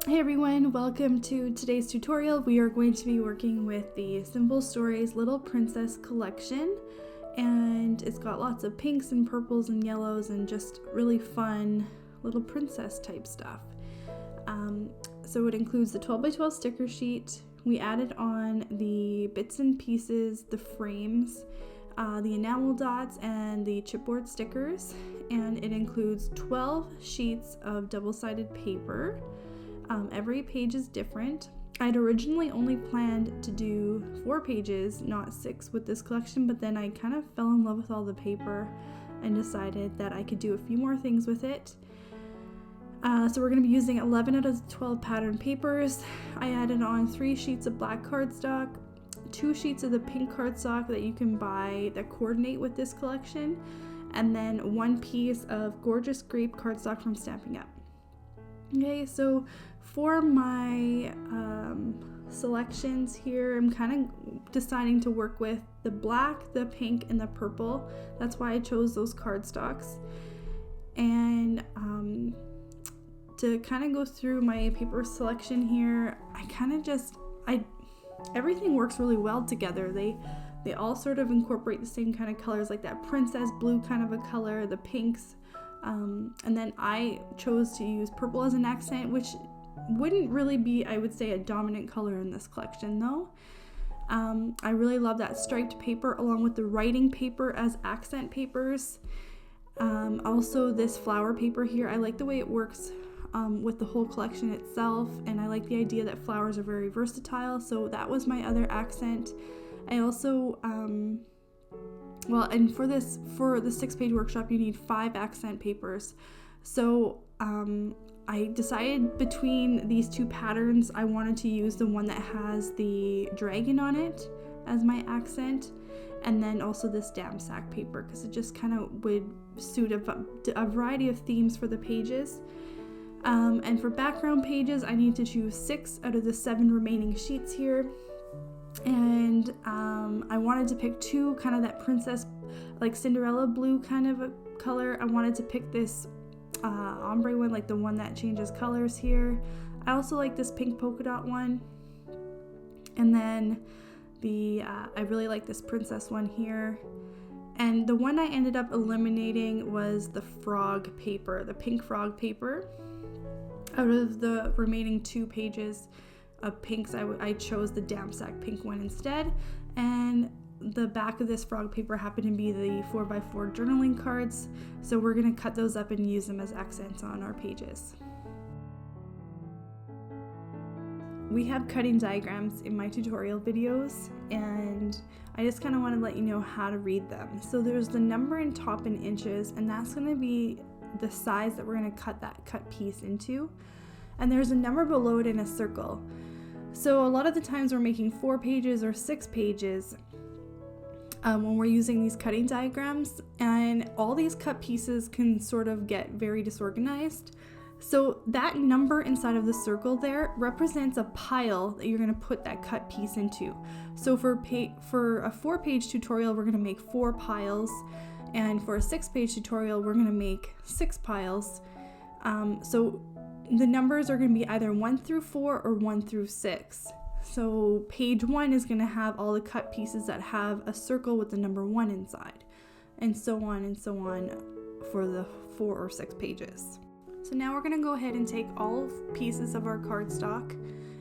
Hey everyone, welcome to today's tutorial. We are going to be working with the Simple Stories Little Princess collection, and it's got lots of pinks and purples and yellows and just really fun little princess type stuff. So it includes the 12 by 12 sticker sheet. We added on the bits and pieces, the frames, the enamel dots, and the chipboard stickers, and it includes 12 sheets of double-sided paper. Every page is different. I'd originally only planned to do 4 pages, not 6 with this collection, but then I kind of fell in love with all the paper and decided that I could do a few more things with it. So we're going to be using 11 out of the 12 pattern papers. I added on 3 sheets of black cardstock, 2 sheets of the pink cardstock that you can buy that coordinate with this collection, and then 1 piece of gorgeous grape cardstock from Stampin' Up. Okay, so for my selections here, I'm kind of deciding to work with the black, the pink, and the purple. That's why I chose those cardstocks. And to kind of go through my paper selection here, everything works really well together. They all sort of incorporate the same kind of colors, like that princess blue kind of a color, the pinks. And then I chose to use purple as an accent, which wouldn't really be, I would say, a dominant color in this collection though. I really love that striped paper along with the writing paper as accent papers. Also this flower paper here, I like the way it works with the whole collection itself, and I like the idea that flowers are very versatile, so that was my other accent. I also and for the 6-page workshop, you need 5 accent papers. So I decided between these 2 patterns, I wanted to use the one that has the dragon on it as my accent, and then also this stamp sack paper, because it just kind of would suit a variety of themes for the pages. And for background pages, I need to choose 6 out of the 7 remaining sheets here. And I wanted to pick 2, kind of that princess, like Cinderella blue kind of a color. I wanted to pick this ombre one, like the one that changes colors here. I also like this pink polka dot one. And then I really like this princess one here. And the one I ended up eliminating was the frog paper, the pink frog paper. Out of the remaining 2 pages of pinks, I chose the damp sack pink one instead, and the back of this frog paper happened to be the 4x4 journaling cards, so we're going to cut those up and use them as accents on our pages. We have cutting diagrams in my tutorial videos, and I just kind of want to let you know how to read them. So there's the number in top in inches, and that's going to be the size that we're going to cut that cut piece into, and there's a number below it in a circle. So a lot of the times we're making 4 pages or 6 pages when we're using these cutting diagrams, and all these cut pieces can sort of get very disorganized. So that number inside of the circle there represents a pile that you're going to put that cut piece into. So for a 4-page tutorial, we're going to make 4 piles, and for a 6-page tutorial, we're going to make 6 piles. So the numbers are going to be either 1 through 4 or 1 through 6. So page 1 is going to have all the cut pieces that have a circle with the number 1 inside, and so on for the 4 or 6 pages. So now we're going to go ahead and take all pieces of our cardstock,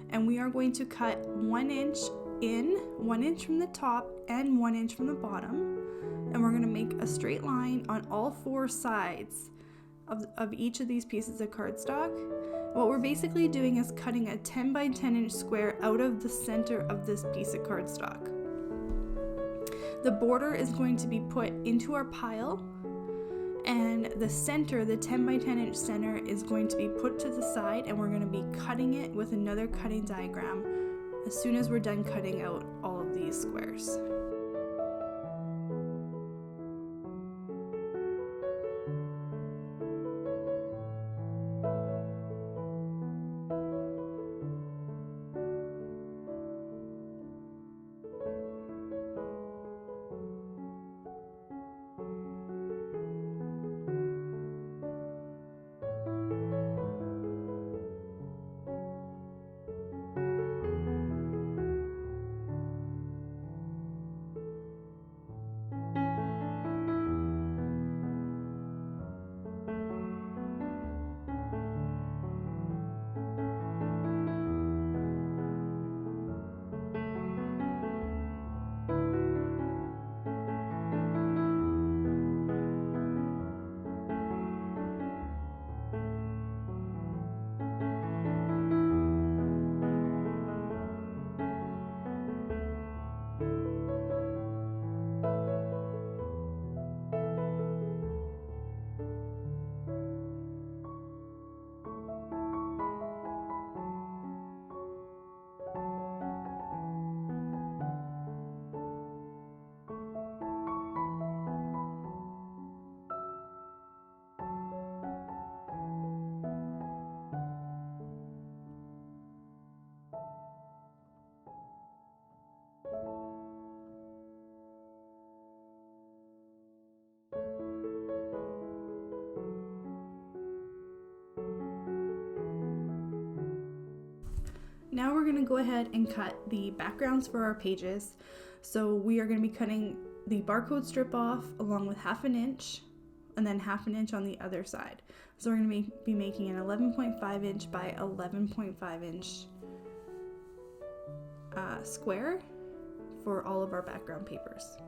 and we are going to cut 1 inch in, 1 inch from the top, and 1 inch from the bottom, and we're going to make a straight line on all 4 sides of each of these pieces of cardstock. What we're basically doing is cutting a 10 by 10 inch square out of the center of this piece of cardstock. The border is going to be put into our pile, and the center, the 10 by 10 inch center, is going to be put to the side, and we're going to be cutting it with another cutting diagram as soon as we're done cutting out all of these squares. Now we're going to go ahead and cut the backgrounds for our pages. So we are going to be cutting the barcode strip off along with 1/2 inch and then 1/2 inch on the other side. So we're going to be making an 11.5 inch by 11.5 inch square for all of our background papers.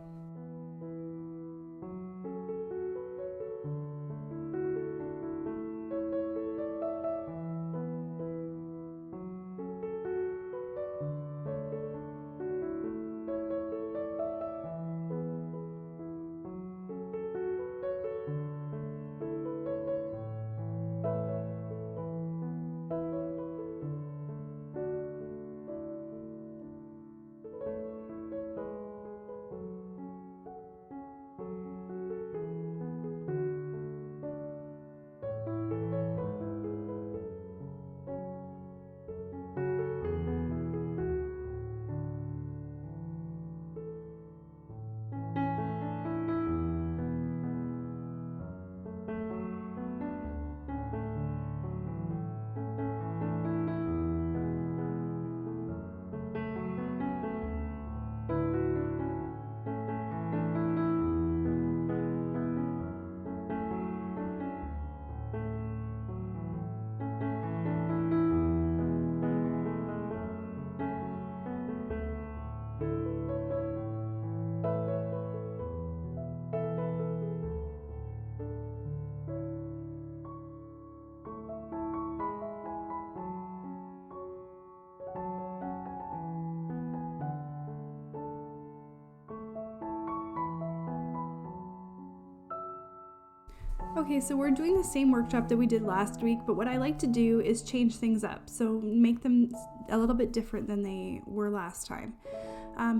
Okay, so we're doing the same workshop that we did last week, but what I like to do is change things up, so make them a little bit different than they were last time.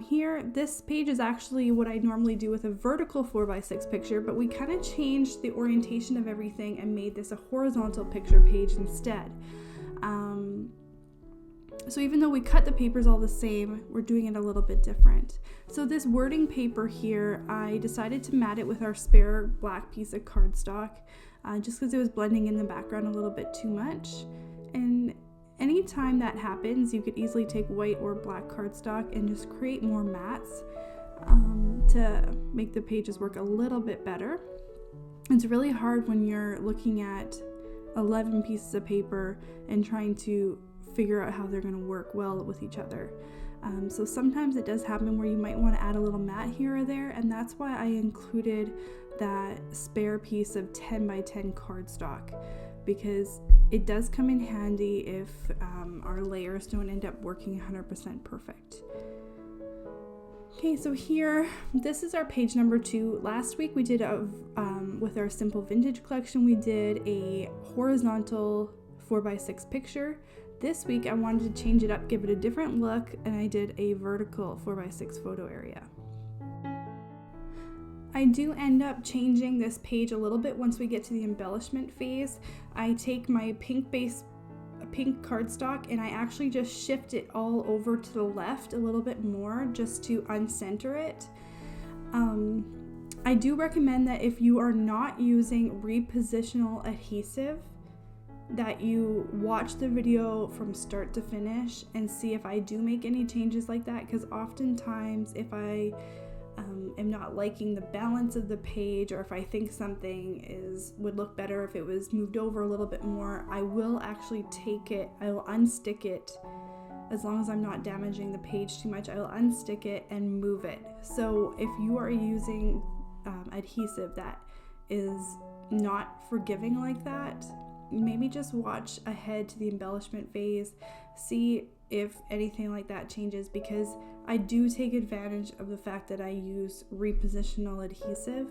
Here, this page is actually what I normally do with a vertical 4x6 picture, but we kind of changed the orientation of everything and made this a horizontal picture page instead. So even though we cut the papers all the same, we're doing it a little bit different. So this wording paper here, I decided to mat it with our spare black piece of cardstock, just because it was blending in the background a little bit too much. And anytime that happens, you could easily take white or black cardstock and just create more mats to make the pages work a little bit better. It's really hard when you're looking at 11 pieces of paper and trying to figure out how they're going to work well with each other. So sometimes it does happen where you might want to add a little mat here or there, and that's why I included that spare piece of 10 by 10 cardstock, because it does come in handy if our layers don't end up working 100% perfect. Okay, so here, this is our page number 2. Last week we did with our simple vintage collection, we did a horizontal 4x6 picture. This week I wanted to change it up, give it a different look, and I did a vertical 4x6 photo area. I do end up changing this page a little bit once we get to the embellishment phase. I take my pink cardstock and I actually just shift it all over to the left a little bit more just to uncenter it. I do recommend that if you are not using repositional adhesive, that you watch the video from start to finish and see if I do make any changes like that, because oftentimes if I am not liking the balance of the page, or if I think something would look better if it was moved over a little bit more, I will actually take it, I will unstick it. As long as I'm not damaging the page too much, I will unstick it and move it. So if you are using adhesive that is not forgiving like that, maybe just watch ahead to the embellishment phase, see if anything like that changes, because I do take advantage of the fact that I use repositional adhesive.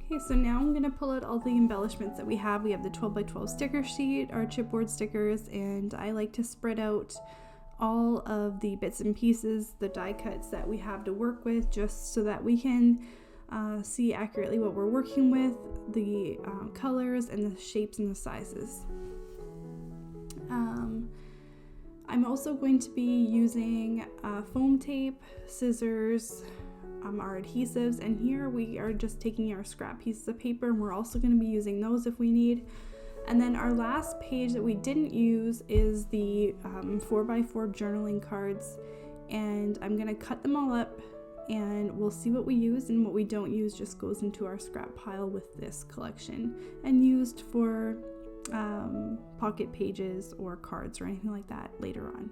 Okay, so now I'm gonna pull out all the embellishments that we have. We have the 12 by 12 sticker sheet, our chipboard stickers, and I like to spread out all of the bits and pieces, the die cuts that we have to work with, just so that we can see accurately what we're working with, the colors and the shapes and the sizes. I'm also going to be using foam tape, scissors, our adhesives, and here we are just taking our scrap pieces of paper, and we're also going to be using those if we need. And then our last page that we didn't use is the 4x4 journaling cards, and I'm going to cut them all up, and we'll see what we use, and what we don't use just goes into our scrap pile with this collection and used for pocket pages or cards or anything like that later on.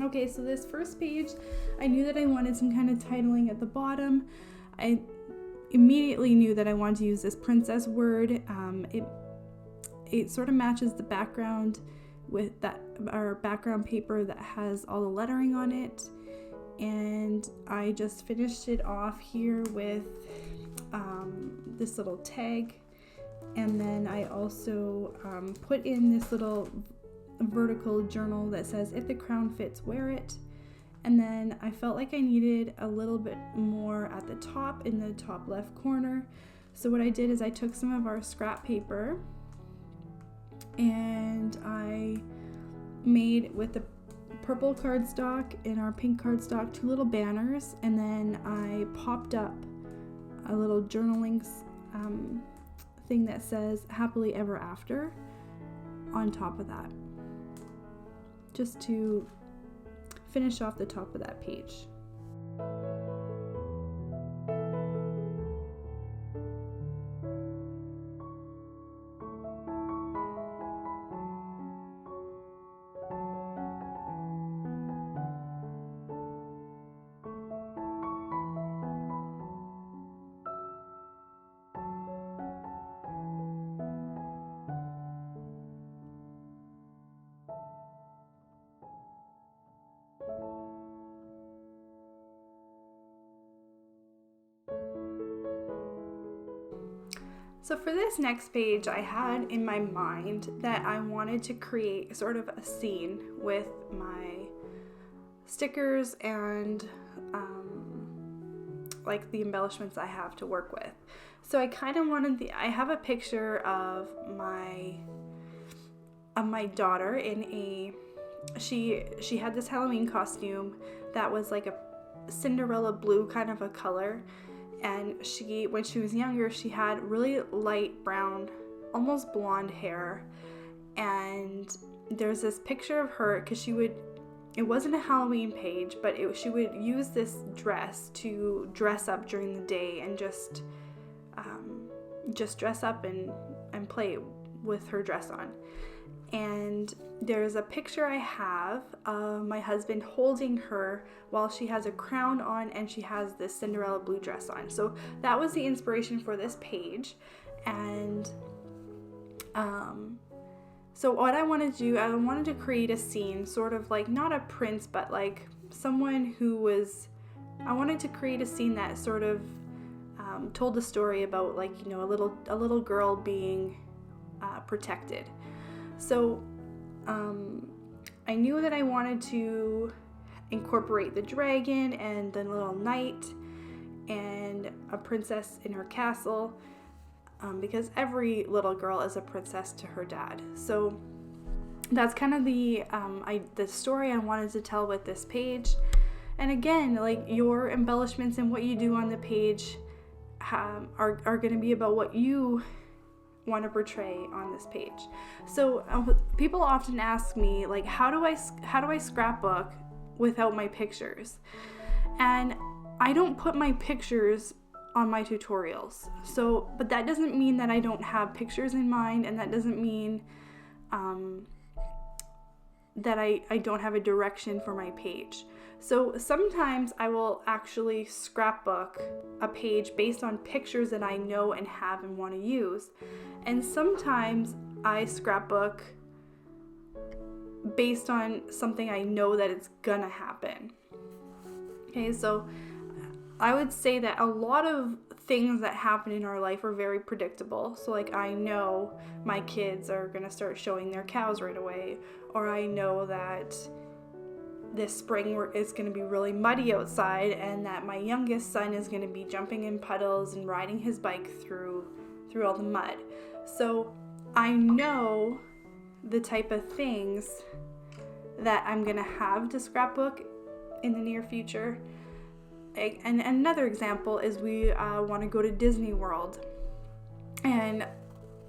Okay, so this first page, I knew that I wanted some kind of titling at the bottom. I immediately knew that I wanted to use this princess word. It sort of matches the background with our background paper that has all the lettering on it. And I just finished it off here with this little tag. And then I also put in this little vertical journal that says, "If the crown fits, wear it." And then I felt like I needed a little bit more at the top, in the top left corner. So what I did is I took some of our scrap paper and I made, with the purple cardstock and our pink cardstock, two little banners, and then I popped up a little journaling thing that says "Happily Ever After" on top of that, just to finish off the top of that page. So for this next page, I had in my mind that I wanted to create sort of a scene with my stickers and like the embellishments I have to work with. So I kind of wanted I have a picture of my daughter in she had this Halloween costume that was like a Cinderella blue kind of a color. And when she was younger, she had really light brown, almost blonde hair. And there's this picture of her, because it wasn't a Halloween page, but she would use this dress to dress up during the day and just dress up and play with her dress on. And there's a picture I have of my husband holding her while she has a crown on and she has this Cinderella blue dress on. So that was the inspiration for this page. And so what I wanted to do, I wanted to create a scene, sort of like not a prince, but like someone I wanted to create a scene that sort of told a story about, like, you know, a little girl being protected. So I knew that I wanted to incorporate the dragon and the little knight and a princess in her castle, because every little girl is a princess to her dad. So that's kind of the story I wanted to tell with this page. And again, like, your embellishments and what you do on the page are going to be about what you want to portray on this page. So people often ask me, like, how do I scrapbook without my pictures? And I don't put my pictures on my tutorials. So, but that doesn't mean that I don't have pictures in mind, and that doesn't mean that I don't have a direction for my page. So sometimes I will actually scrapbook a page based on pictures that I know and have and want to use. And sometimes I scrapbook based on something I know that it's gonna happen. Okay, so I would say that a lot of things that happen in our life are very predictable. So like I know my kids are going to start showing their cows right away, or I know that this spring it's going to be really muddy outside and that my youngest son is going to be jumping in puddles and riding his bike through all the mud. So I know the type of things that I'm going to have to scrapbook in the near future. And another example is we want to go to Disney World. And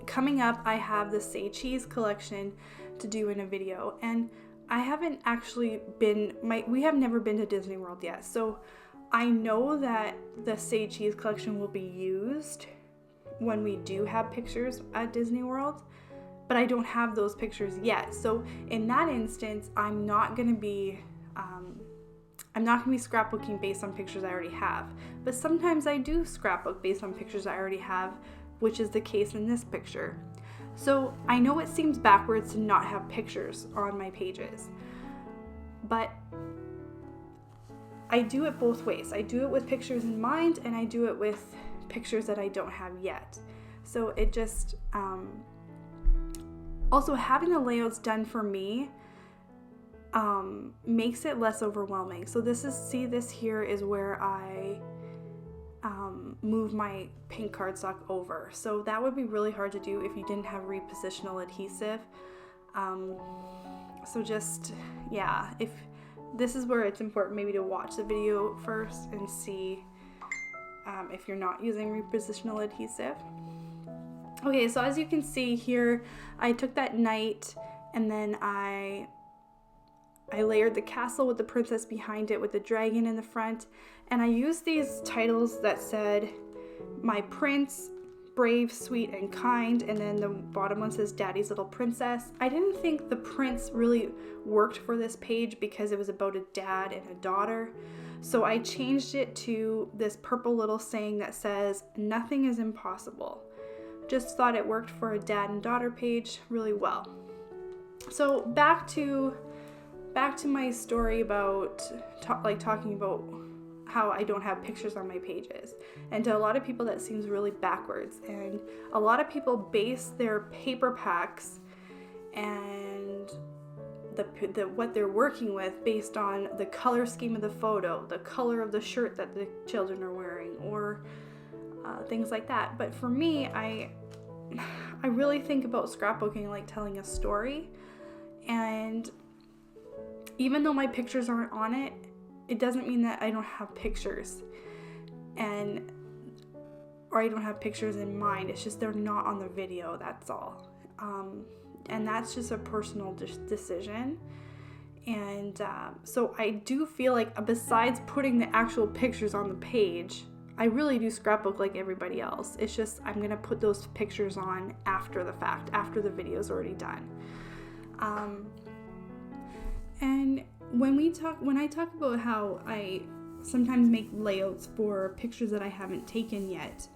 coming up, I have the Say Cheese collection to do in a video. And I haven't actually we have never been to Disney World yet. So I know that the Say Cheese collection will be used when we do have pictures at Disney World, but I don't have those pictures yet. So in that instance, I'm not going to be scrapbooking based on pictures I already have. But sometimes I do scrapbook based on pictures I already have, which is the case in this picture. So I know it seems backwards to not have pictures on my pages, but I do it both ways. I do it with pictures in mind, and I do it with pictures that I don't have yet. So it just, also having the layouts done for me makes it less overwhelming. So this here is where I move my pink cardstock over. So that would be really hard to do if you didn't have repositional adhesive. So just, yeah, if this is where it's important maybe to watch the video first and see if you're not using repositional adhesive. Okay, so as you can see here, I took that knight and then I layered the castle with the princess behind it with the dragon in the front, and I used these titles that said My Prince, Brave, Sweet, and Kind, and then the bottom one says Daddy's Little Princess. I didn't think the prince really worked for this page because it was about a dad and a daughter, so I changed it to this purple little saying that says Nothing is impossible. Just thought it worked for a dad and daughter page really well. So back to my story about talking about how I don't have pictures on my pages. And to a lot of people that seems really backwards. And a lot of people base their paper packs and what they're working with based on the color scheme of the photo, the color of the shirt that the children are wearing, or things like that. But for me, I really think about scrapbooking like telling a story. And even though my pictures aren't on it, it doesn't mean that I don't have pictures or I don't have pictures in mind. It's just they're not on the video, that's all. And that's just a personal decision. And so I do feel like besides putting the actual pictures on the page, I really do scrapbook like everybody else. It's just I'm going to put those pictures on after the fact, after the video's already done. And when I talk about how I sometimes make layouts for pictures that I haven't taken yet,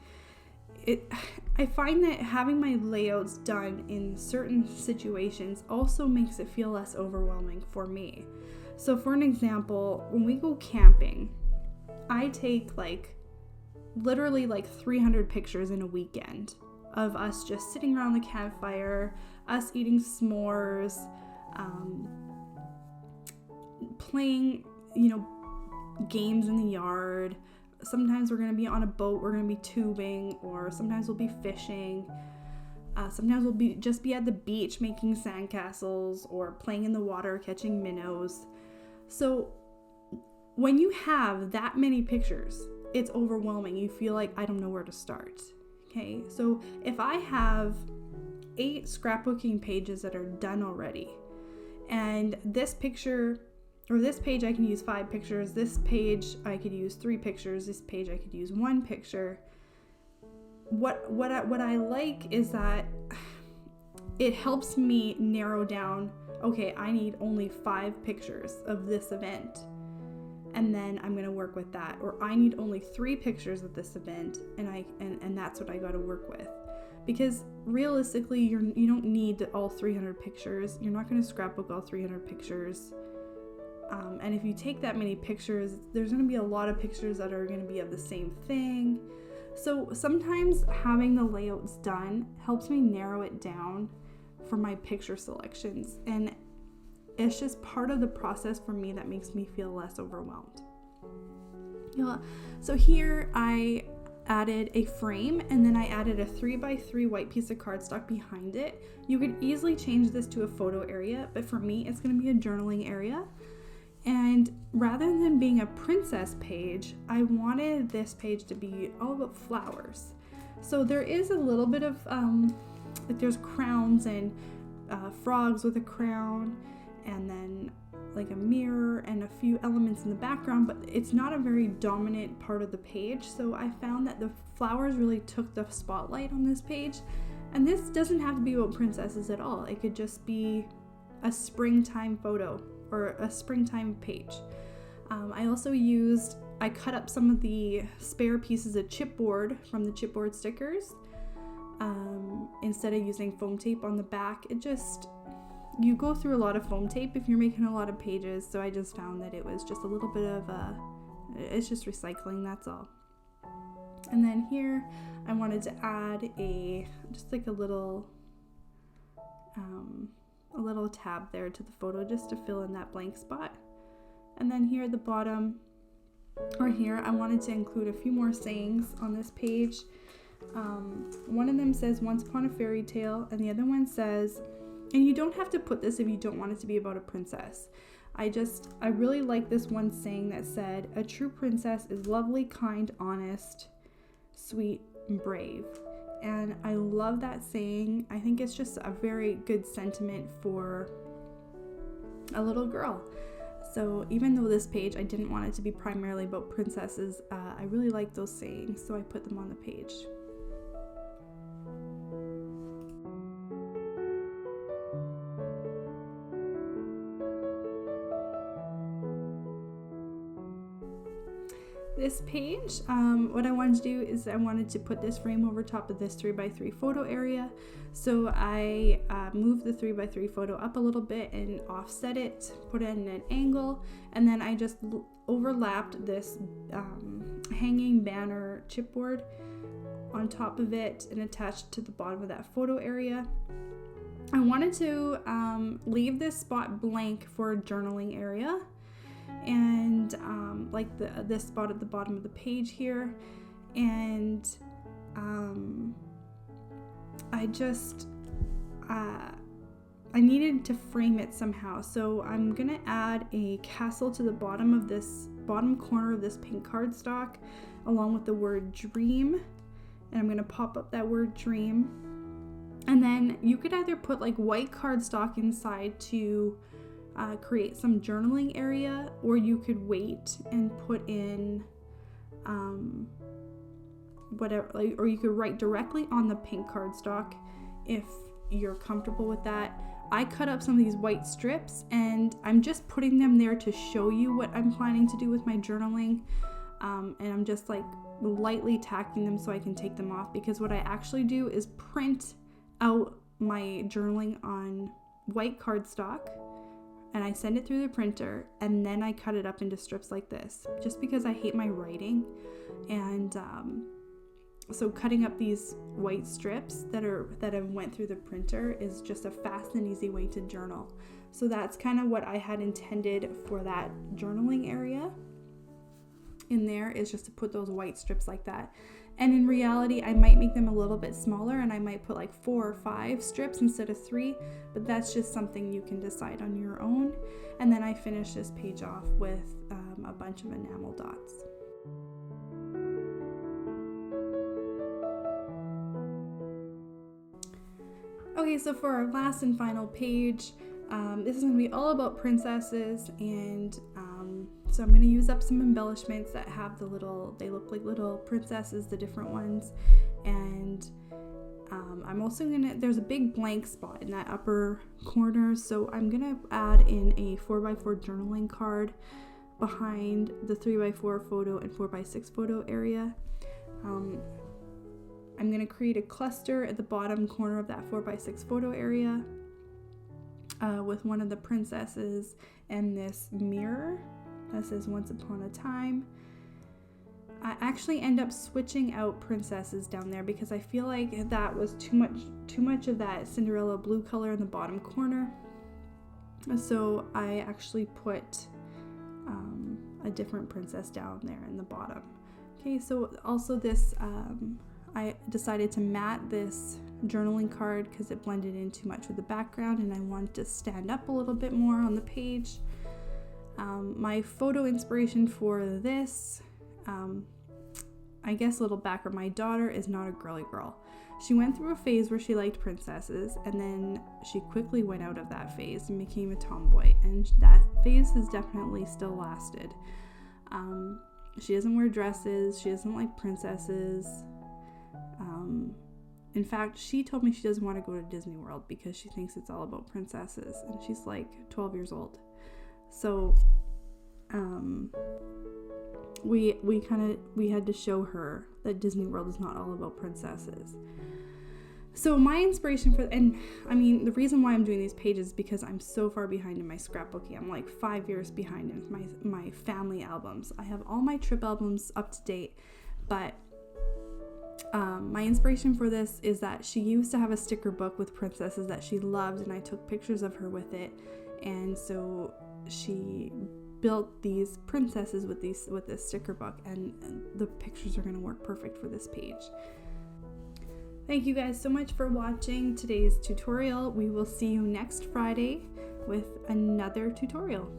I find that having my layouts done in certain situations also makes it feel less overwhelming for me. So for an example, when we go camping, I take literally 300 pictures in a weekend of us just sitting around the campfire, us eating s'mores, playing, games in the yard. Sometimes we're going to be on a boat, we're going to be tubing, or sometimes we'll be fishing. Sometimes we'll just be at the beach making sandcastles or playing in the water catching minnows. So when you have that many pictures, it's overwhelming. You feel like I don't know where to start. Okay, so if I have 8 scrapbooking pages that are done already, and this picture or this page I can use 5 pictures, this page I could use 3 pictures, this page I could use 1 picture. What I like is that it helps me narrow down, okay, I need only 5 pictures of this event, and then I'm going to work with that. Or I need only 3 pictures of this event, and that's what I got to work with. Because realistically, you don't need all 300 pictures. You're not going to scrapbook all 300 pictures. And if you take that many pictures, there's going to be a lot of pictures that are going to be of the same thing. So sometimes having the layouts done helps me narrow it down for my picture selections, and it's just part of the process for me that makes me feel less overwhelmed. Yeah. So here I added a frame, and then I added a 3x3 white piece of cardstock behind it. You could easily change this to a photo area, but for me it's going to be a journaling area. And rather than being a princess page, I wanted this page to be all about flowers. So there is a little bit of like there's crowns and frogs with a crown, and then like a mirror and a few elements in the background, but it's not a very dominant part of the page. So I found that the flowers really took the spotlight on this page. And this doesn't have to be about princesses at all. It could just be a springtime photo or a springtime page. I cut up some of the spare pieces of chipboard from the chipboard stickers. Instead of using foam tape on the back, you go through a lot of foam tape if you're making a lot of pages, so I just found that it was just a little bit of it's just recycling, that's all. And then here I wanted to add just like a little tab there to the photo just to fill in that blank spot. And then here at the bottom, or here, I wanted to include a few more sayings on this page. One of them says, "Once upon a fairy tale," and the other one says, and you don't have to put this if you don't want it to be about a princess. I really like this one saying that said, "A true princess is lovely, kind, honest, sweet, and brave." And I love that saying. I think it's just a very good sentiment for a little girl. So even though this page, I didn't want it to be primarily about princesses, I really like those sayings, so I put them on the page. This page, what I wanted to do is I wanted to put this frame over top of this 3x3 photo area. So I moved the 3x3 photo up a little bit and offset it, put it in an angle, and then I just overlapped this hanging banner chipboard on top of it and attached to the bottom of that photo area. I wanted to leave this spot blank for a journaling area, and like this spot at the bottom of the page here, and I needed to frame it somehow, so I'm gonna add a castle to the bottom of this bottom corner of this pink cardstock along with the word dream, and I'm gonna pop up that word dream. And then you could either put like white cardstock inside to create some journaling area, or you could wait and put in whatever, like, or you could write directly on the pink cardstock if you're comfortable with that. I cut up some of these white strips and I'm just putting them there to show you what I'm planning to do with my journaling, and I'm just like lightly tacking them so I can take them off, because what I actually do is print out my journaling on white cardstock and I send it through the printer, and then I cut it up into strips like this, just because I hate my writing. And so cutting up these white strips that have went through the printer is just a fast and easy way to journal. So that's kind of what I had intended for that journaling area in there, is just to put those white strips like that. And in reality, I might make them a little bit smaller and I might put like 4 or 5 strips instead of 3, but that's just something you can decide on your own. And then I finish this page off with a bunch of enamel dots. Okay, so for our last and final page, this is going to be all about princesses, and so I'm going to use up some embellishments that have they look like little princesses, the different ones, and I'm also there's a big blank spot in that upper corner, so I'm going to add in a 4x4 journaling card behind the 3x4 photo and 4x6 photo area. I'm going to create a cluster at the bottom corner of that 4x6 photo area with one of the princesses and this mirror that says "Once Upon a Time." I actually end up switching out princesses down there because I feel like that was too much of that Cinderella blue color in the bottom corner. So I actually put a different princess down there in the bottom. Okay, so also this, I decided to matte this journaling card because it blended in too much with the background and I wanted to stand up a little bit more on the page. My photo inspiration for this, I guess a little background, my daughter is not a girly girl. She went through a phase where she liked princesses and then she quickly went out of that phase and became a tomboy, and that phase has definitely still lasted. She doesn't wear dresses, she doesn't like princesses. In fact, she told me she doesn't want to go to Disney World because she thinks it's all about princesses, and she's like 12 years old. So we had to show her that Disney World is not all about princesses. So my inspiration for, and I mean, the reason why I'm doing these pages is because I'm so far behind in my scrapbooking. I'm like 5 years behind in my family albums. I have all my trip albums up to date, but my inspiration for this is that she used to have a sticker book with princesses that she loved, and I took pictures of her with it, and so she built these princesses with this sticker book, and the pictures are going to work perfect for this page. Thank you guys so much for watching today's tutorial. We will see you next Friday with another tutorial.